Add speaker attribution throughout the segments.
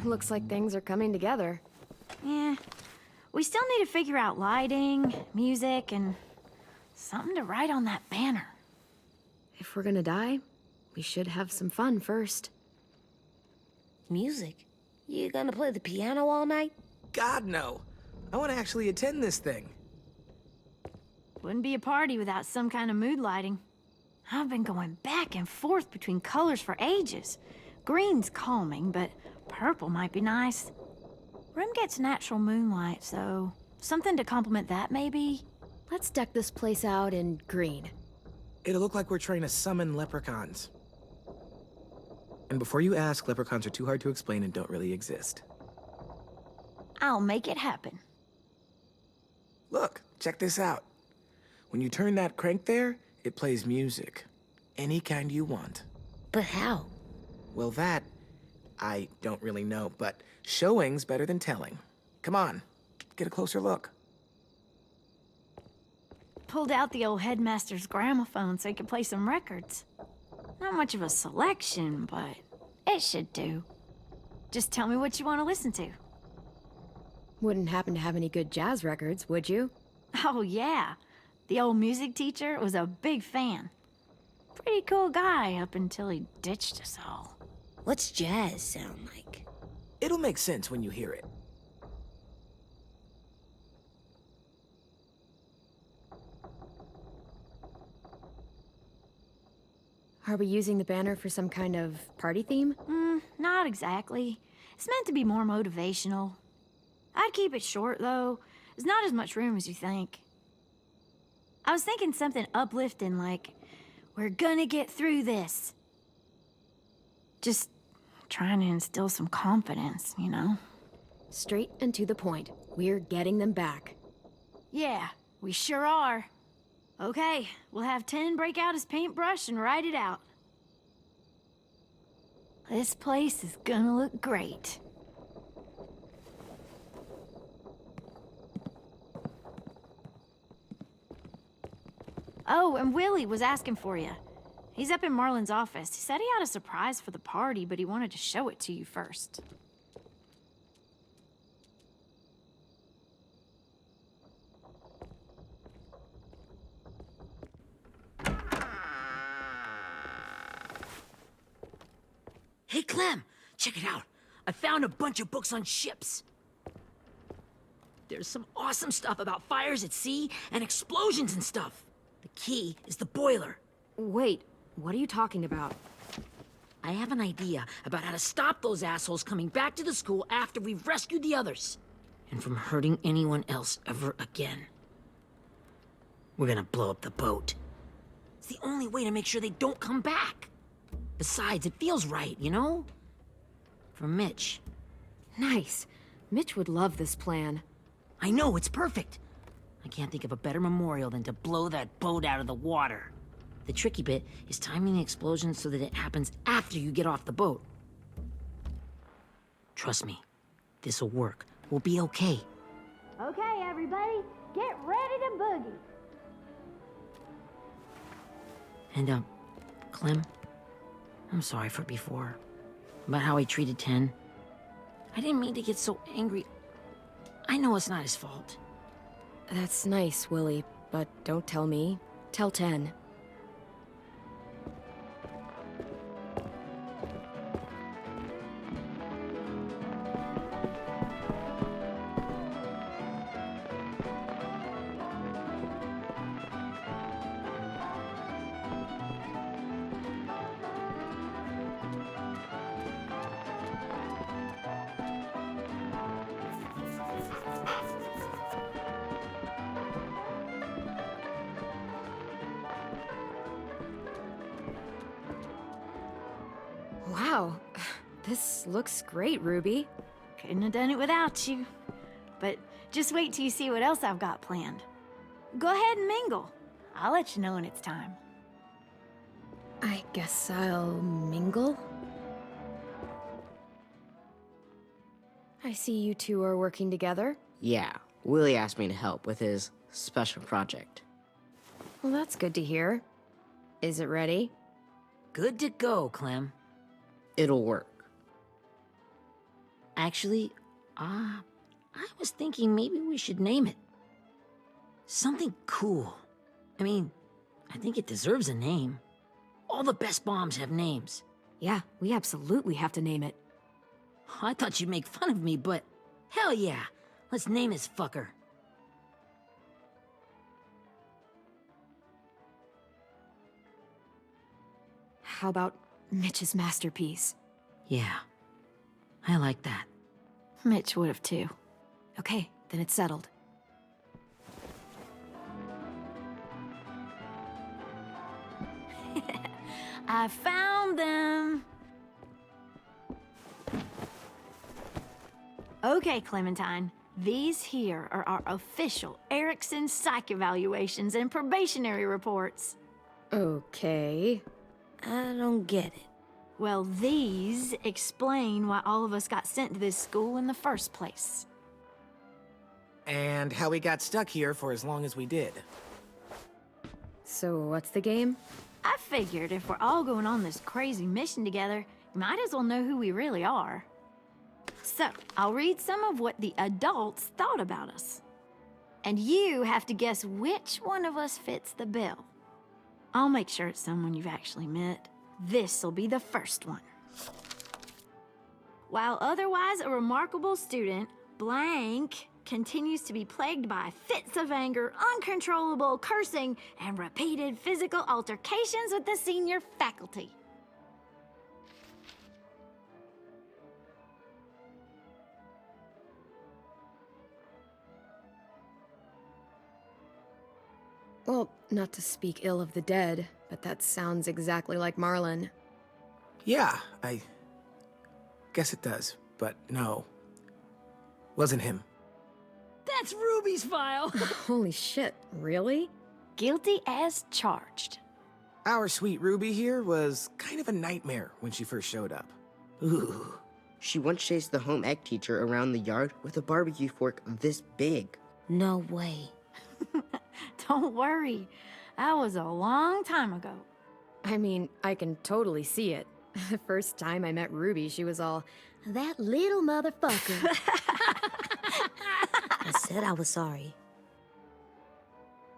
Speaker 1: Looks like things are coming together.
Speaker 2: Yeah. We still need to figure out lighting, music, and something to write on that banner.
Speaker 1: If we're gonna die, we should have some fun first.
Speaker 3: Music? You gonna play the piano all night?
Speaker 4: God, no. I want to actually attend this thing.
Speaker 2: Wouldn't be a party without some kind of mood lighting. I've been going back and forth between colors for ages. Green's calming, but purple might be nice. Room gets natural moonlight, so something to complement that, maybe?
Speaker 1: Let's deck this place out in green.
Speaker 4: It'll look like we're trying to summon leprechauns. And before you ask, leprechauns are too hard to explain and don't really exist.
Speaker 2: I'll make it happen.
Speaker 4: Look, check this out. When you turn that crank there, it plays music. Any kind you want.
Speaker 3: But how?
Speaker 4: Well, that, I don't really know, but showing's better than telling. Come on, get a closer look.
Speaker 2: Pulled out the old headmaster's gramophone so he could play some records. Not much of a selection, but it should do. Just tell me what you want to listen to.
Speaker 1: Wouldn't happen to have any good jazz records, would you?
Speaker 2: Oh, yeah. The old music teacher was a big fan. Pretty cool guy up until he ditched us all.
Speaker 3: What's jazz sound like?
Speaker 4: It'll make sense when you hear it.
Speaker 1: Are we using the banner for some kind of party theme?
Speaker 2: Not exactly. It's meant to be more motivational. I'd keep it short, though. There's not as much room as you think. I was thinking something uplifting like, we're gonna get through this. Just trying to instill some confidence, you know?
Speaker 1: Straight and to the point. We're getting them back.
Speaker 2: Yeah, we sure are. Okay, we'll have Tenn break out his paintbrush and write it out. This place is gonna look great. Oh, and Willie was asking for you. He's up in Marlin's office. He said he had a surprise for the party, but he wanted to show it to you first.
Speaker 5: Hey, Clem, check it out. I found a bunch of books on ships. There's some awesome stuff about fires at sea and explosions and stuff. The key is the boiler.
Speaker 1: Wait, what are you talking about?
Speaker 5: I have an idea about how to stop those assholes coming back to the school after we've rescued the others. And from hurting anyone else ever again. We're gonna blow up the boat. It's the only way to make sure they don't come back. Besides, it feels right, you know? For Mitch.
Speaker 1: Nice. Mitch would love this plan.
Speaker 5: I know, it's perfect. I can't think of a better memorial than to blow that boat out of the water. The tricky bit is timing the explosion so that it happens after you get off the boat. Trust me, this'll work. We'll be okay.
Speaker 2: Okay, everybody, get ready to boogie.
Speaker 5: And, Clem, I'm sorry for before. About how I treated Tenn. I didn't mean to get so angry. I know it's not his fault.
Speaker 1: That's nice, Willie, but don't tell me. Tell Tenn. Wow, this looks great, Ruby.
Speaker 2: Couldn't have done it without you. But just wait till you see what else I've got planned. Go ahead and mingle. I'll let you know when it's time.
Speaker 1: I guess I'll mingle? I see you two are working together.
Speaker 6: Yeah, Willie asked me to help with his special project.
Speaker 1: Well, that's good to hear. Is it ready?
Speaker 5: Good to go, Clem.
Speaker 6: It'll work.
Speaker 5: Actually, I was thinking maybe we should name it. Something cool. I mean, I think it deserves a name. All the best bombs have names.
Speaker 1: Yeah, we absolutely have to name it.
Speaker 5: I thought you'd make fun of me, but hell yeah. Let's name this fucker.
Speaker 1: How about Mitch's masterpiece?
Speaker 5: Yeah, I like that.
Speaker 2: Mitch would have too.
Speaker 1: Okay, then it's settled.
Speaker 2: I found them! Okay, Clementine. These here are our official Erickson psych evaluations and probationary reports.
Speaker 1: Okay.
Speaker 3: I don't get it.
Speaker 2: Well, these explain why all of us got sent to this school in the first place.
Speaker 4: And how we got stuck here for as long as we did.
Speaker 1: So what's the game?
Speaker 2: I figured if we're all going on this crazy mission together, you might as well know who we really are. So, I'll read some of what the adults thought about us. And you have to guess which one of us fits the bill. I'll make sure it's someone you've actually met. This'll be the first one. While otherwise a remarkable student, blank continues to be plagued by fits of anger, uncontrollable cursing, and repeated physical altercations with the senior faculty.
Speaker 1: Well, not to speak ill of the dead, but that sounds exactly like Marlon.
Speaker 4: Yeah, I guess it does, but no. Wasn't him.
Speaker 5: That's Ruby's file!
Speaker 1: Holy shit, really?
Speaker 2: Guilty as charged.
Speaker 4: Our sweet Ruby here was kind of a nightmare when she first showed up. Ooh.
Speaker 6: She once chased the home ec teacher around the yard with a barbecue fork this big.
Speaker 3: No way.
Speaker 2: Don't worry, that was a long time ago.
Speaker 1: I mean, I can totally see it. The first time I met Ruby, she was all, "That little motherfucker."
Speaker 3: I said I was sorry.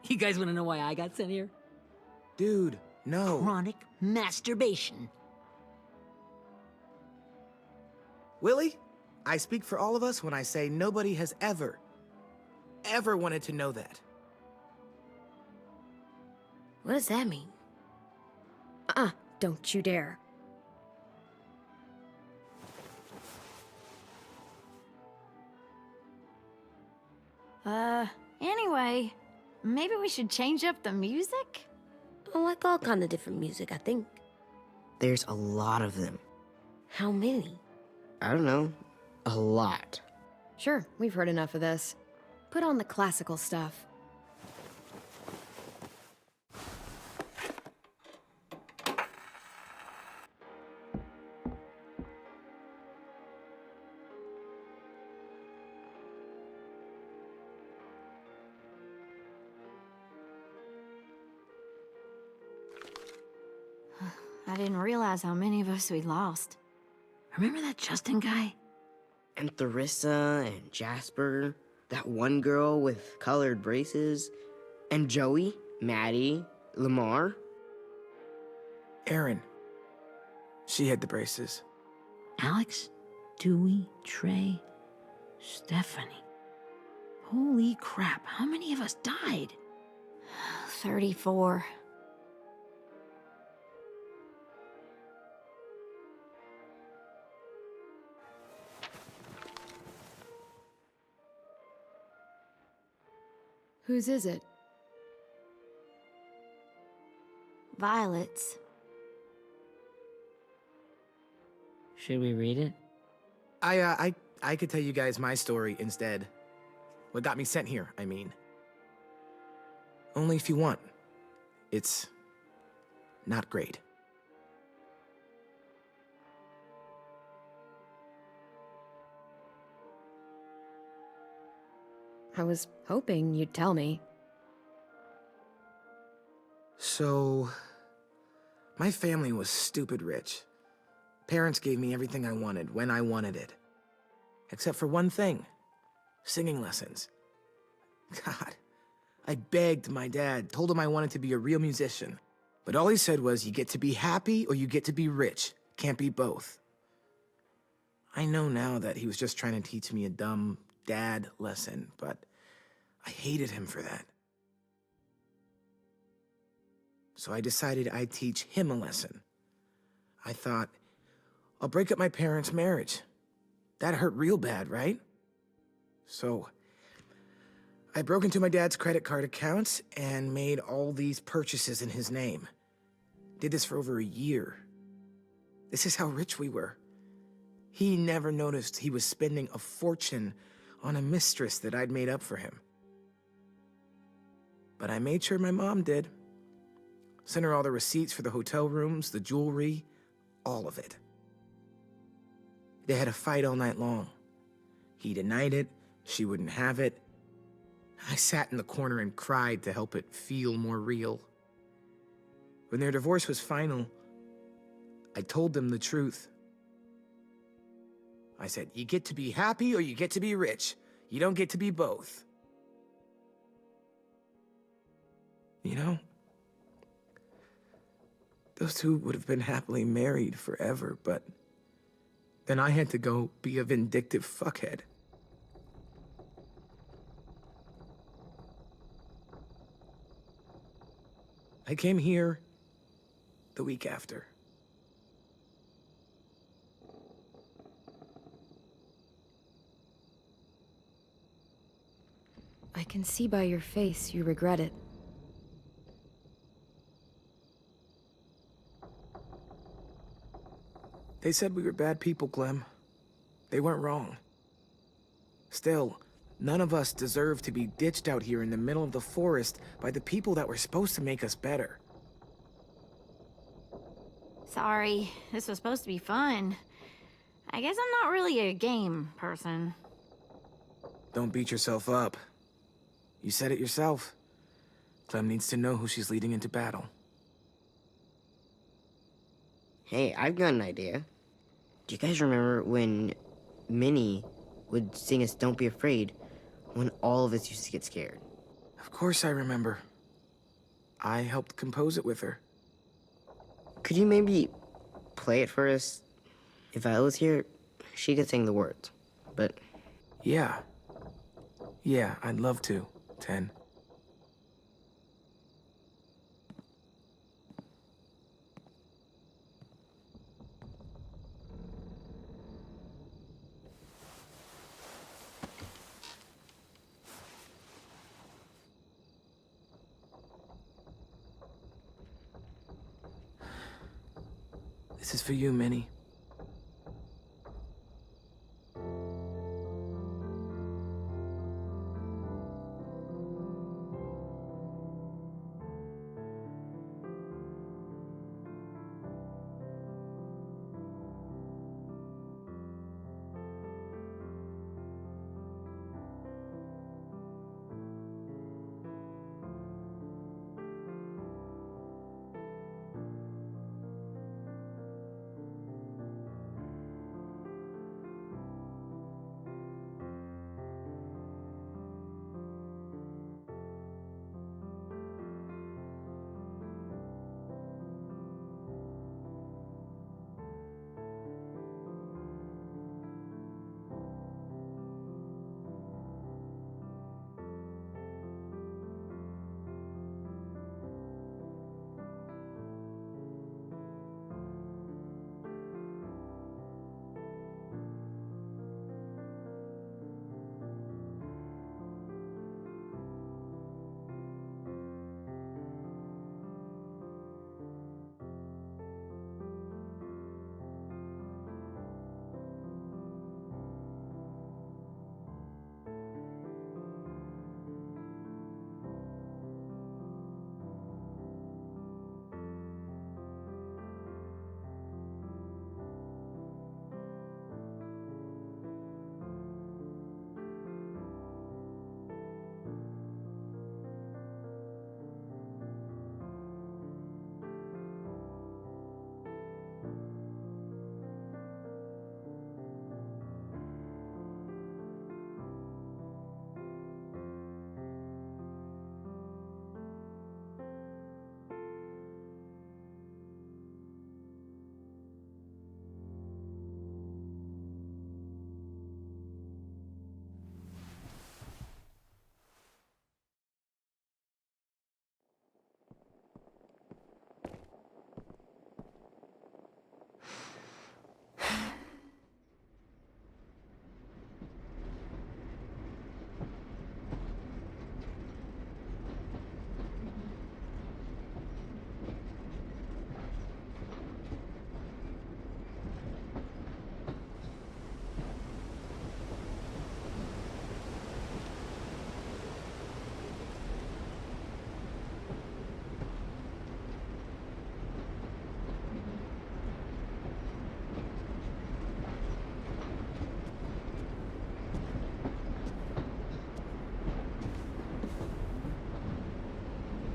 Speaker 5: You guys want to know why I got sent here?
Speaker 4: Dude, no.
Speaker 5: Chronic masturbation.
Speaker 4: Willie, I speak for all of us when I say nobody has ever wanted to know that.
Speaker 3: What does that mean?
Speaker 1: Don't you dare.
Speaker 2: Anyway, maybe we should change up the music?
Speaker 3: I like all kind of different music, I think.
Speaker 6: There's a lot of them.
Speaker 3: How many?
Speaker 6: I don't know. A lot.
Speaker 1: Sure, we've heard enough of this. Put on the classical stuff.
Speaker 2: I didn't realize how many of us we'd lost.
Speaker 5: Remember that Justin guy?
Speaker 6: And Theresa and Jasper. That one girl with colored braces. And Joey, Maddie, Lamar.
Speaker 4: Erin. She had the braces.
Speaker 5: Alex, Dewey, Trey, Stephanie. Holy crap, how many of us died?
Speaker 2: 34.
Speaker 1: Whose is it?
Speaker 2: Violet's.
Speaker 5: Should we read it?
Speaker 4: I could tell you guys my story instead. What got me sent here, I mean. Only if you want. It's not great.
Speaker 1: I was hoping you'd tell me.
Speaker 4: So, my family was stupid rich. Parents gave me everything I wanted when I wanted it. Except for one thing. Singing lessons. God, I begged my dad, told him I wanted to be a real musician. But all he said was, you get to be happy or you get to be rich. Can't be both. I know now that he was just trying to teach me a dumb dad lesson, but I hated him for that. So I decided I'd teach him a lesson. I thought, I'll break up my parents' marriage. That hurt real bad, right? So I broke into my dad's credit card accounts and made all these purchases in his name. Did this for over a year. This is how rich we were. He never noticed he was spending a fortune on a mistress that I'd made up for him. But I made sure my mom did. Sent her all the receipts for the hotel rooms, the jewelry, all of it. They had a fight all night long. He denied it, she wouldn't have it. I sat in the corner and cried to help it feel more real. When their divorce was final, I told them the truth. I said, you get to be happy or you get to be rich. You don't get to be both. You know, those two would have been happily married forever, but then I had to go be a vindictive fuckhead. I came here the week after.
Speaker 1: I can see by your face you regret it.
Speaker 4: They said we were bad people, Clem. They weren't wrong. Still, none of us deserve to be ditched out here in the middle of the forest by the people that were supposed to make us better.
Speaker 2: Sorry, this was supposed to be fun. I guess I'm not really a game person.
Speaker 4: Don't beat yourself up. You said it yourself. Clem needs to know who she's leading into battle.
Speaker 6: Hey, I've got an idea. Do you guys remember when Minnie would sing us Don't Be Afraid when all of us used to get scared?
Speaker 4: Of course I remember. I helped compose it with her.
Speaker 6: Could you maybe play it for us? If I was here, she could sing the words, but...
Speaker 4: Yeah. Yeah, I'd love to, Tenn. This is for you, Minnie.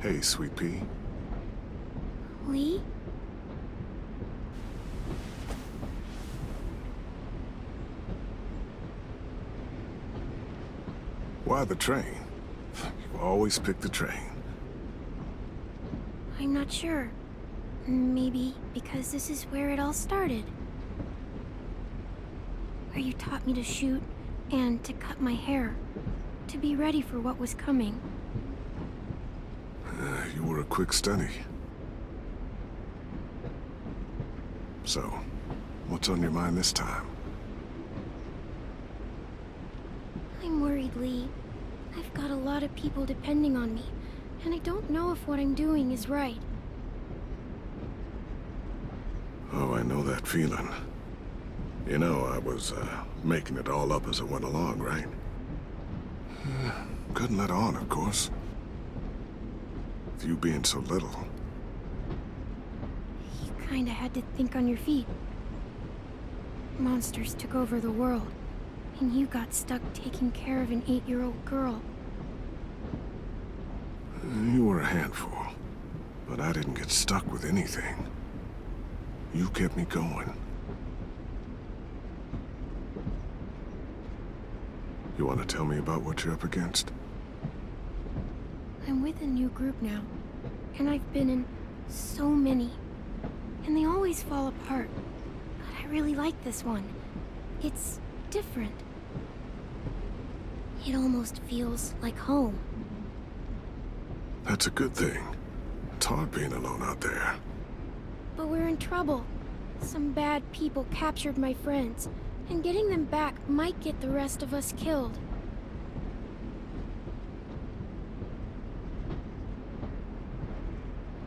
Speaker 7: Hey, Sweet Pea.
Speaker 2: Lee?
Speaker 7: Why the train? You always pick the train.
Speaker 2: I'm not sure. Maybe because this is where it all started. Where you taught me to shoot and to cut my hair. To be ready for what was coming.
Speaker 7: You were a quick study. So, what's on your mind this time?
Speaker 2: I'm worried, Lee. I've got a lot of people depending on me, and I don't know if what I'm doing is right.
Speaker 7: Oh, I know that feeling. You know, I was, making it all up as I went along, right? Couldn't let on, of course. With you being so little.
Speaker 2: You kinda had to think on your feet. Monsters took over the world, and you got stuck taking care of an 8-year-old girl.
Speaker 7: You were a handful, but I didn't get stuck with anything. You kept me going. You want to tell me about what you're up against?
Speaker 2: I'm with a new group now, and I've been in so many, and they always fall apart. But I really like this one. It's different. It almost feels like home.
Speaker 7: That's a good thing. It's hard being alone out there.
Speaker 2: But we're in trouble. Some bad people captured my friends, and getting them back might get the rest of us killed.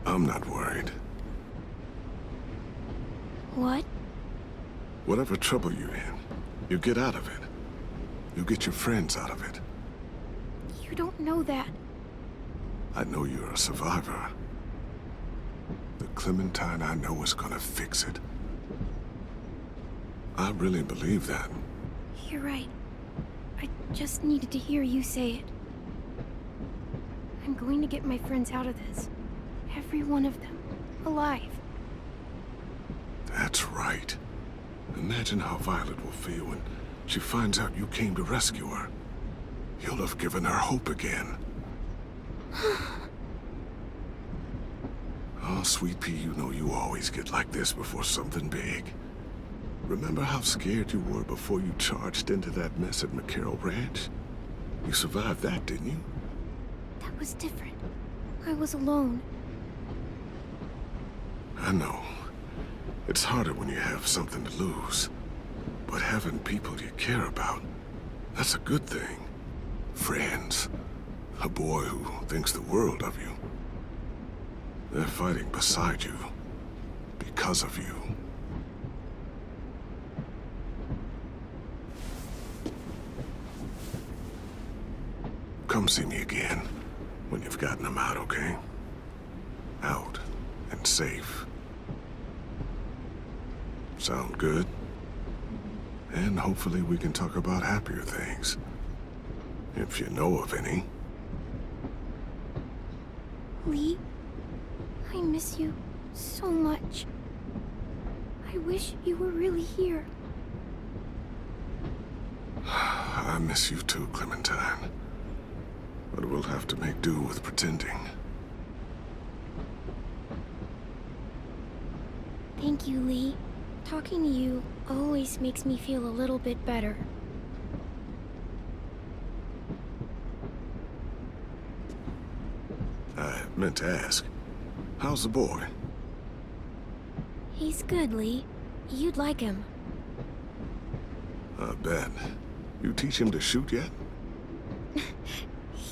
Speaker 7: I'm not worried.
Speaker 2: What?
Speaker 7: Whatever trouble you're in, you get out of it. You get your friends out of it.
Speaker 2: You don't know that.
Speaker 7: I know you're a survivor. The Clementine I know is gonna fix it. I really believe that.
Speaker 2: You're right. I just needed to hear you say it. I'm going to get my friends out of this. Every one of them. Alive.
Speaker 7: That's right. Imagine how Violet will feel when she finds out you came to rescue her. You'll have given her hope again. Oh, Sweet Pea, you know you always get like this before something big. Remember how scared you were before you charged into that mess at McCarroll Ranch? You survived that, didn't you?
Speaker 2: That was different. I was alone.
Speaker 7: I know. It's harder when you have something to lose. But having people you care about, that's a good thing. Friends. A boy who thinks the world of you. They're fighting beside you. Because of you. Come see me again when you've gotten them out, okay? Out and safe. Sound good? And hopefully we can talk about happier things. If you know of any.
Speaker 2: Lee, I miss you so much. I wish you were really here.
Speaker 7: I miss you too, Clementine. But we'll have to make do with pretending.
Speaker 2: Thank you, Lee. Talking to you always makes me feel a little bit better.
Speaker 7: I meant to ask, how's the boy?
Speaker 2: He's good, Lee. You'd like him.
Speaker 7: I bet. You teach him to shoot yet?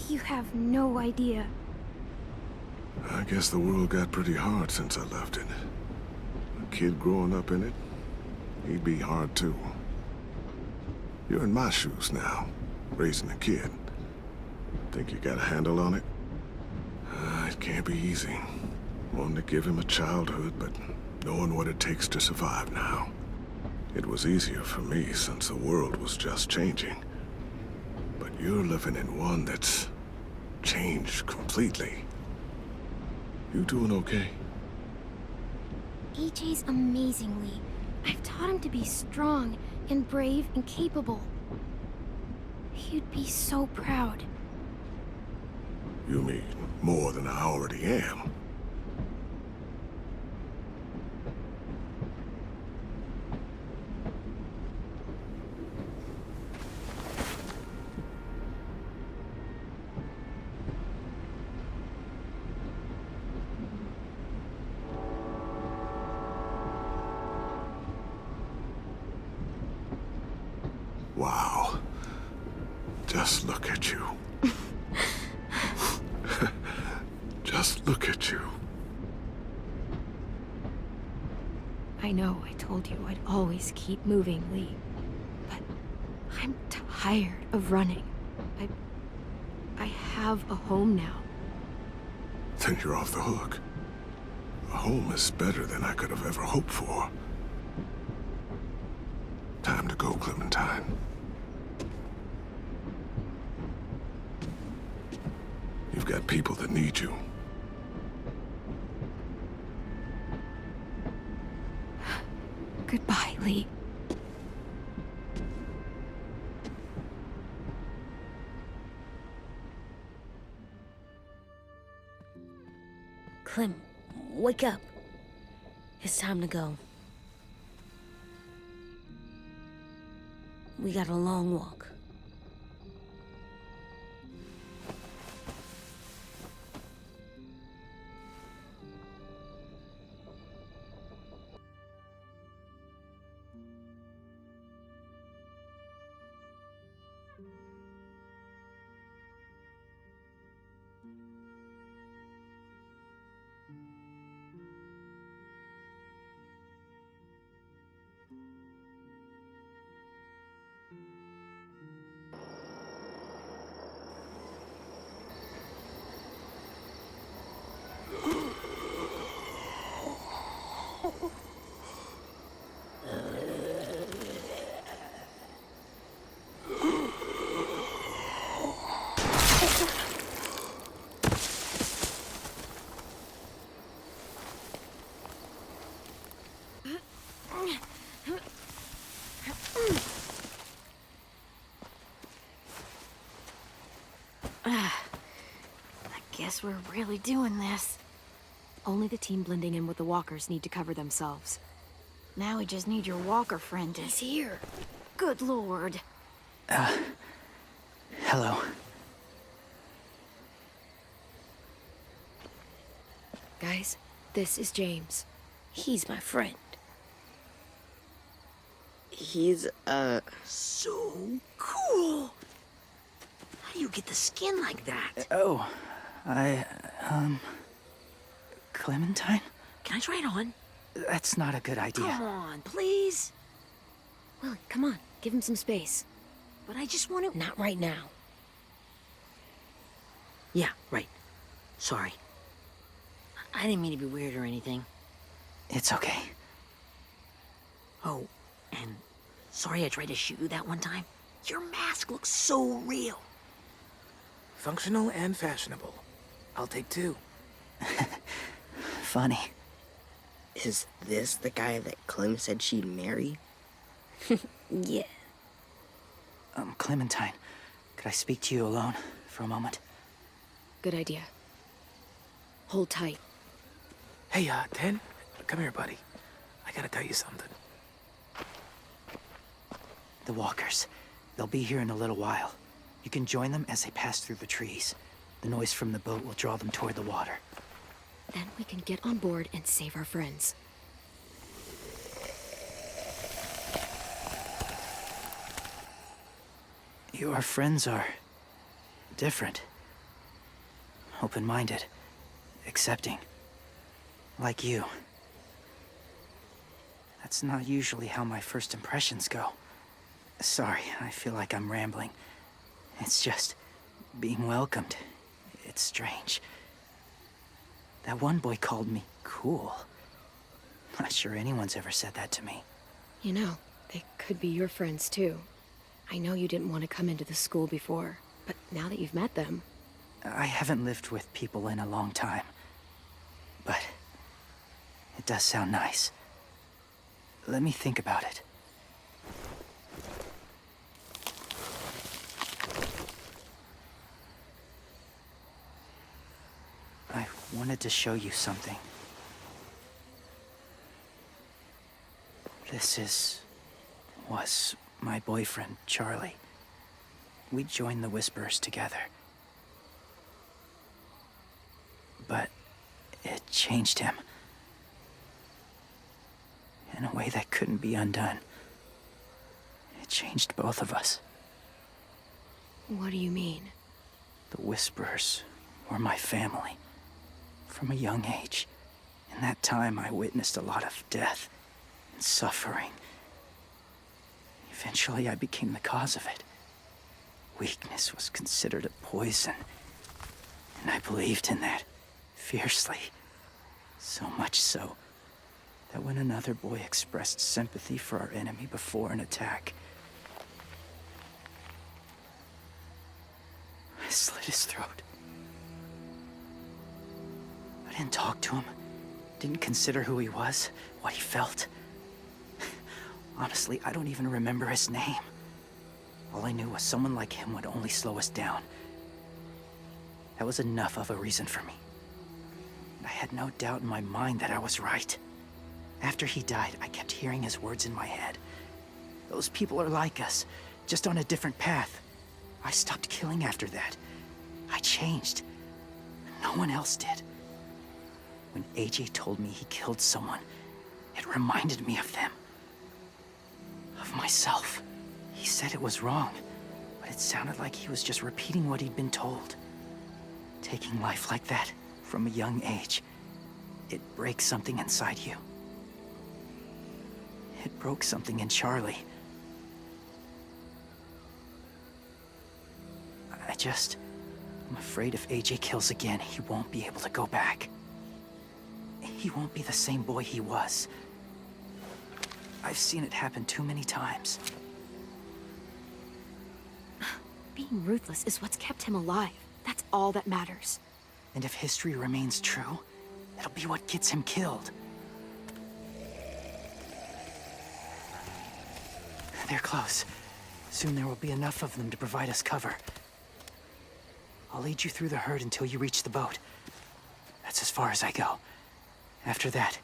Speaker 2: You have no idea.
Speaker 7: I guess the world got pretty hard since I left it. A kid growing up in it, he'd be hard too. You're in my shoes now, raising a kid. Think you got a handle on it? It can't be easy. Wanting to give him a childhood, but knowing what it takes to survive now. It was easier for me since the world was just changing. But you're living in one that's changed completely. You doing okay?
Speaker 1: AJ's amazingly. I've taught him to be strong and brave and capable. He'd be so proud.
Speaker 7: You mean more than I already am? Wow. Just look at you. Just look at you.
Speaker 1: I know I told you I'd always keep moving, Lee. But I'm tired of running. I have a home now.
Speaker 7: Then you're off the hook. A home is better than I could have ever hoped for. Time to go, Clementine. You've got people that need you.
Speaker 1: Goodbye, Lee.
Speaker 3: Clem, wake up. It's time to go. We got a long walk.
Speaker 2: Guess we're really doing this.
Speaker 1: Only the team blending in with the walkers need to cover themselves.
Speaker 2: Now we just need your walker friend to...
Speaker 3: He's here.
Speaker 2: Good lord.
Speaker 8: Hello.
Speaker 1: Guys, this is James.
Speaker 3: He's my friend.
Speaker 6: He's,
Speaker 5: So cool! How do you get the skin like that?
Speaker 8: Oh, Clementine?
Speaker 5: Can I try it on?
Speaker 8: That's not a good idea.
Speaker 5: Come on, please.
Speaker 1: Willie, come on. Give him some space.
Speaker 5: But I just want to...
Speaker 3: Not right now.
Speaker 5: Yeah, right. Sorry. I didn't mean to be weird or anything.
Speaker 8: It's okay.
Speaker 5: Oh, and sorry I tried to shoot you that one time. Your mask looks so real.
Speaker 4: Functional and fashionable. I'll take two.
Speaker 8: Funny.
Speaker 6: is this the guy that Clem said she'd marry?
Speaker 3: Yeah.
Speaker 8: Clementine, could I speak to you alone for a moment?
Speaker 1: Good idea. Hold tight.
Speaker 4: Hey, Tenn, come here, buddy. I gotta tell you something.
Speaker 8: The walkers. They'll be here in a little while. You can join them as they pass through the trees. The noise from the boat will draw them toward the water.
Speaker 1: Then we can get on board and save our friends.
Speaker 8: Your friends are different. Open-minded. Accepting. Like you. That's not usually how my first impressions go. Sorry, I feel like I'm rambling. It's just being welcomed. It's strange. That one boy called me cool. Not sure anyone's ever said that to me.
Speaker 1: You know, they could be your friends too. I know you didn't want to come into the school before, but now that you've met them...
Speaker 8: I haven't lived with people in a long time. It does sound nice. Let me think about it. I wanted to show you something. Was my boyfriend, Charlie. We joined the Whisperers together. But it changed him. In a way that couldn't be undone. It changed both of us.
Speaker 1: What do you mean?
Speaker 8: The Whisperers were my family. From a young age. In that time, I witnessed a lot of death and suffering. Eventually, I became the cause of it. Weakness was considered a poison. And I believed in that, fiercely. So much so, that when another boy expressed sympathy for our enemy before an attack, I slit his throat. I didn't talk to him, didn't consider who he was, what he felt. Honestly, I don't even remember his name. All I knew was someone like him would only slow us down. That was enough of a reason for me. I had no doubt in my mind that I was right. After he died, I kept hearing his words in my head. Those people are like us, just on a different path. I stopped killing after that. I changed. No one else did. When AJ told me he killed someone, it reminded me of them. Of myself. He said it was wrong, but it sounded like he was just repeating what he'd been told. Taking life like that, from a young age, it breaks something inside you. It broke something in Charlie. I'm afraid if AJ kills again, he won't be able to go back. He won't be the same boy he was. I've seen it happen too many times.
Speaker 1: Being ruthless is what's kept him alive. That's all that matters.
Speaker 8: And if history remains true, it'll be what gets him killed. They're close. Soon there will be enough of them to provide us cover. I'll lead you through the herd until you reach the boat. That's as far as I go. After that,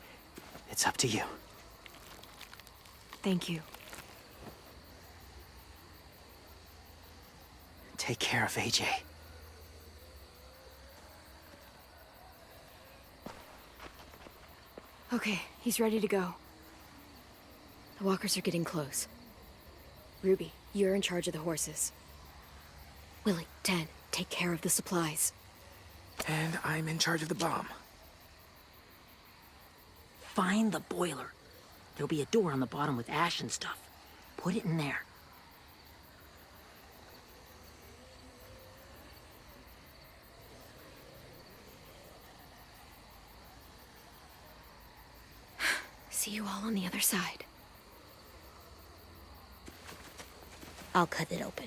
Speaker 8: it's up to you.
Speaker 1: Thank you.
Speaker 8: Take care of AJ.
Speaker 1: Okay, he's ready to go. The walkers are getting close. Ruby, you're in charge of the horses. Willie, Tenn, take care of the supplies.
Speaker 4: And I'm in charge of the bomb.
Speaker 5: Find the boiler. There'll be a door on the bottom with ash and stuff. Put it in there.
Speaker 1: See you all on the other side.
Speaker 3: I'll cut it open.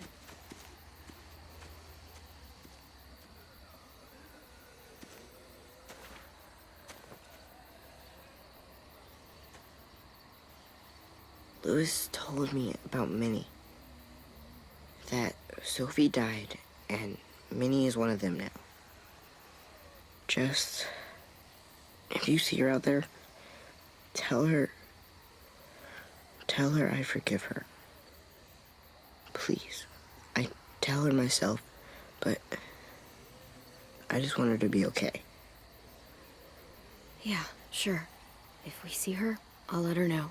Speaker 6: Louis told me about Minnie. That Sophie died, and Minnie is one of them now. Just... if you see her out there, tell her I forgive her. Please. I tell her myself, but I just want her to be okay.
Speaker 1: Yeah, sure. If we see her, I'll let her know.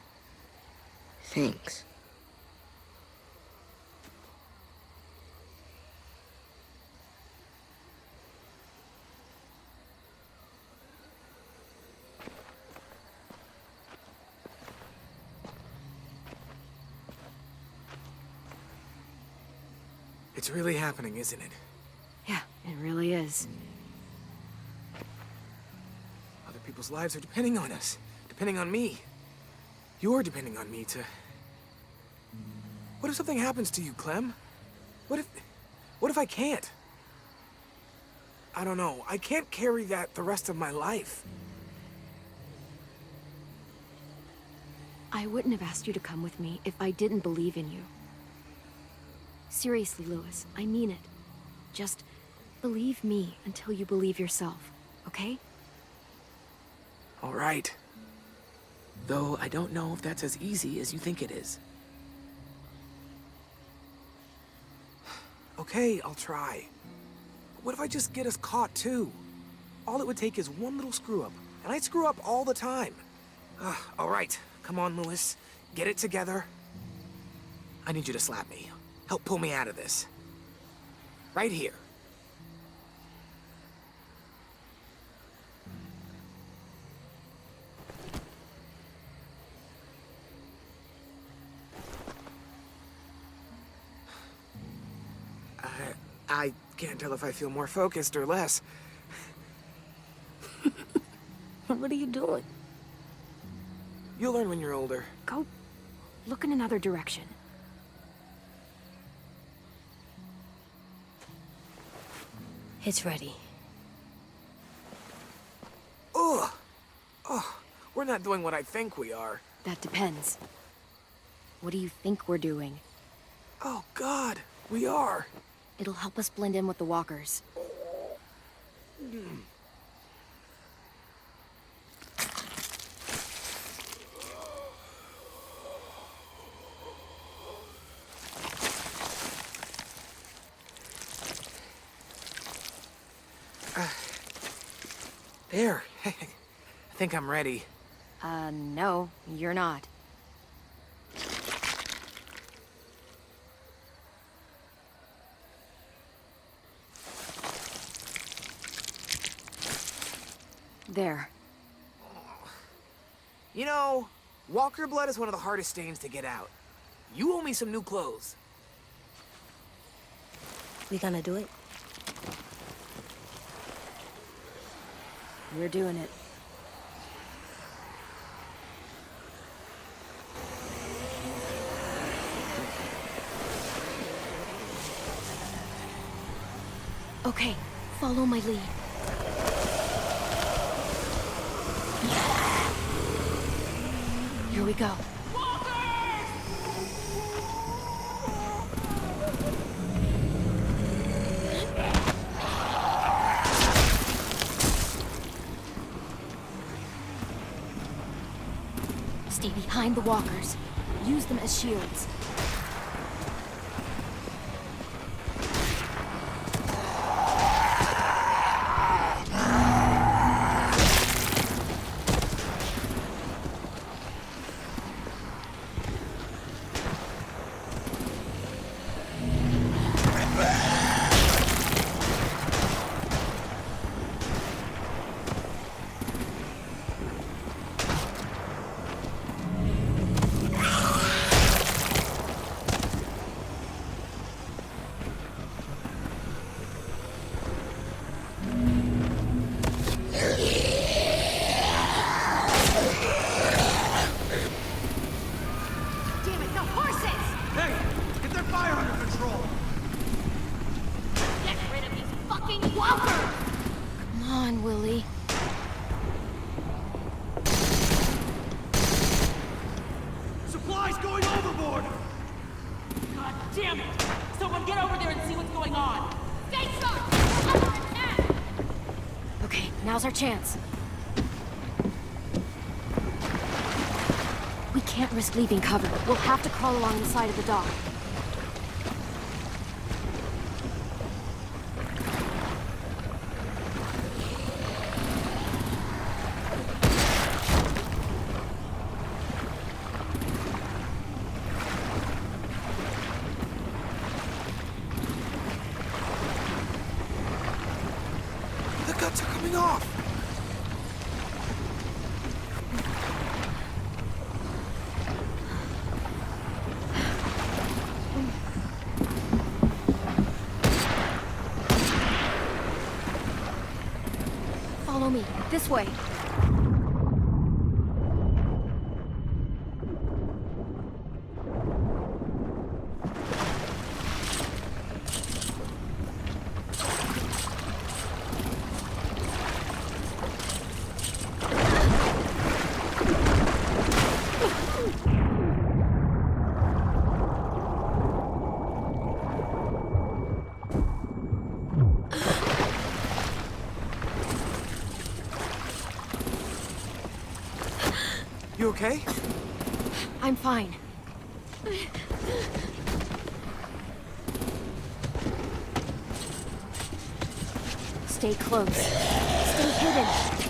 Speaker 6: Thanks.
Speaker 4: It's really happening, isn't it?
Speaker 1: Yeah, it really is.
Speaker 4: Other people's lives are depending on us. Depending on me. You're depending on me to... What if something happens to you, Clem? What if I can't? I don't know. I can't carry that the rest of my life.
Speaker 1: I wouldn't have asked you to come with me if I didn't believe in you. Seriously, Lewis, I mean it. Just believe me until you believe yourself, okay?
Speaker 4: All right. Though I don't know if that's as easy as you think it is. Okay, I'll try. What if I just get us caught too? All it would take is one little screw up, and I'd screw up all the time. All right, come on, Lewis. Get it together. I need you to slap me. Help pull me out of this. Right here. I can't tell if I feel more focused or less.
Speaker 3: What are you doing?
Speaker 4: You'll learn when you're older.
Speaker 1: Go look in another direction.
Speaker 3: It's ready.
Speaker 4: Ugh! Ugh! We're not doing what I think we are.
Speaker 1: That depends. What do you think we're doing?
Speaker 4: Oh, God! We are!
Speaker 1: It'll help us blend in with the walkers.
Speaker 4: There. I think I'm ready.
Speaker 1: No, you're not. There.
Speaker 4: You know, walker blood is one of the hardest stains to get out. You owe me some new clothes.
Speaker 3: We gonna do it?
Speaker 1: We're doing it. Okay, follow my lead. Here we go. Stay behind the walkers. Use them as shields. Now's our chance. We can't risk leaving cover. We'll have to crawl along the side of the dock.
Speaker 4: The guts are coming off!
Speaker 1: Follow me. This way.
Speaker 4: You okay?
Speaker 1: I'm fine. Stay close. Stay hidden.